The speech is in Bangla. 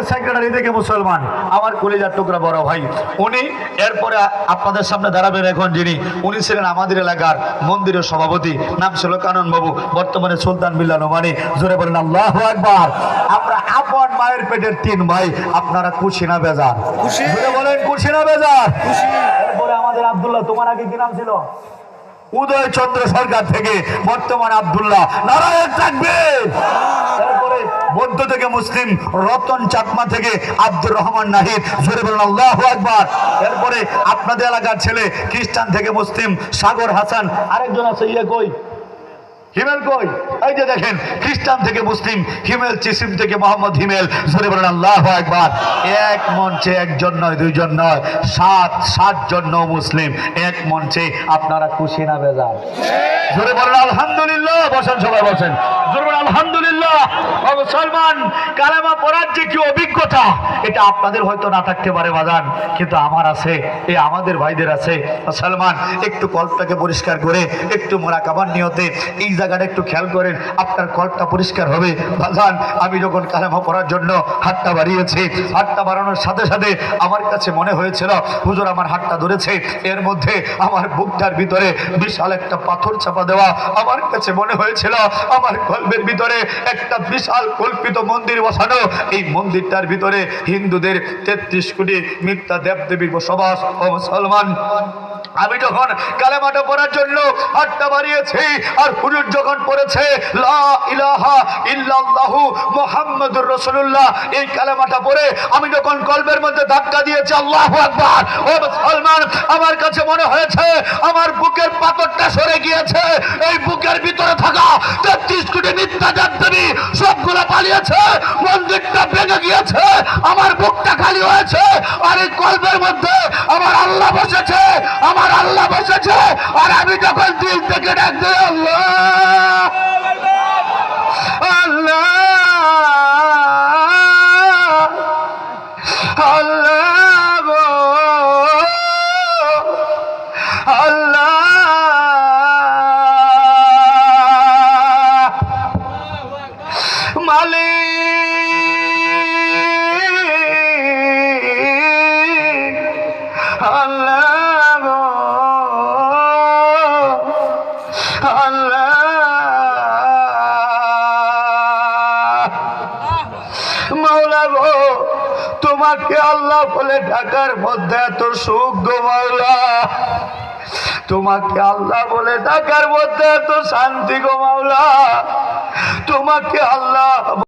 সেক্রেটারি থেকে মুসলমান, আমার কলিজার টুকরা বড় ভাই উনি। এরপরে আপনাদের সামনে দাঁড়াবেন এখন যিনি, উনি ছিলেন আমাদের এলাকার মন্দিরের সভাপতি, নাম ছিল কানন বাবু, বর্তমানে সুলতান বিল্লাহ নোমানী। জোরে বলেন আল্লাহু আকবার। আমরা আপন মায়ের পেটের 3 ভাই, আপনারা খুশি না বেজার? খুশি। জোরে বলেন খুশি না বেজার? খুশি। এরপরে আমাদের আব্দুল্লাহ, তোমার আগে কি নাম ছিল? উদয় চন্দ্র সরকার থেকে বর্তমান আব্দুল্লাহ, নারায়ণ থাকবেন। তারপরে বৌদ্ধ থেকে মুসলিম রতন চাকমা থেকে আব্দুর রহমান নাহিদ। জোরে বলেন আল্লাহু আকবার। এরপরে আপনাদের এলাকার ছেলে খ্রিস্টান থেকে মুসলিম সাগর হাসান। আরেকজন আছে, ইয়ে কই, হিমেল কই? এই যে দেখেন, খ্রিস্টান থেকে মুসলিম হিমেল, চিসিম থেকে মোহাম্মদ হিমেল। জোরে বলেন আল্লাহু আকবার। এক মঞ্চে একজন নয়, দুইজন নয়, 7 জন মুসলিম এক মঞ্চে। আপনারা খুশি না বেজার? জোরে বলেন আলহামদুলিল্লাহ। বসেন সবাই, বসেন। জোরে বলেন আলহামদুলিল্লাহ। মুসলমান, কালেমা পড়ার যে কি অভিজ্ঞতা, এটা আপনাদের হয়তো না থাকতে পারে বাজান, কিন্তু আমার আছে, এই আমাদের ভাইদের আছে। মুসলমান, একটু কল্পটাকে পরিষ্কার করে, একটু মোরাকাবার নিয়তে এই জায়গাটা একটু খেয়াল করেন, আপনার কল্পটা পরিষ্কার হবে বাজান। আমি যখন কালেমা পড়ার জন্য হাতটা বাড়িয়েছি, হাতটা বাড়ানোর সাথে সাথে আমার কাছে মনে হয়েছিল হুজুর আমার হাতটা ধরেছে, এর মধ্যে আমার বুকটার ভিতরে বিশাল একটা পাথর চাপা দেওয়া। আমার কাছে মনে হয়েছিল আমার কলবের ভিতরে একটা বিশাল কল্পিত মন্দির বসানো, এই মন্দিরটার ভিতরে হিন্দুদের 33 কোটি মিথ্যা দেবদেবীর বসবাস। ও মুসলমান, আমি যখন কালেমাটা পড়ার জন্য হাতটা বাড়িয়েছি, আর হুজুর যখন পড়েছে লা ইলাহা ইল্লাল্লাহু মুহাম্মাদুর রাসূলুল্লাহ, এই কালেমাটা পড়ে আমি যখন কলবের মধ্যে ধাক্কা দিয়েছি, আল্লাহু আকবার। ও মুসলমান, আমার কাছে মনে হয়েছে আমার বুকের পাথরটা সরে গিয়েছে, এই বুকের ভিতরে থাকা 33 কোটি মিথ্যা দেবদেবী সবগুলো পালিয়েছে, মন্দিরটা ভেঙে গিয়েছে, আমার বুকটা খালি হয়েছে, আর এই কলবের মধ্যে আমার আল্লাহ বসেছে, আমার আল্লাহ বসেছে। আর আমি যখন দিল থেকে ডাক দিই আল্লাহ আল্লাহ আল্লাহ গো আল্লাহ, মালিক আল্লাহ গো আল্লাহ, মাওলা গো, তোমাকে আল্লাহ বলে ডাকার মধ্যে এত সুখ গো মাওলা, তোমাকে আল্লাহ বলে ডাকার মধ্যে এত শান্তি গো মাওলা, তোমাকে আল্লাহ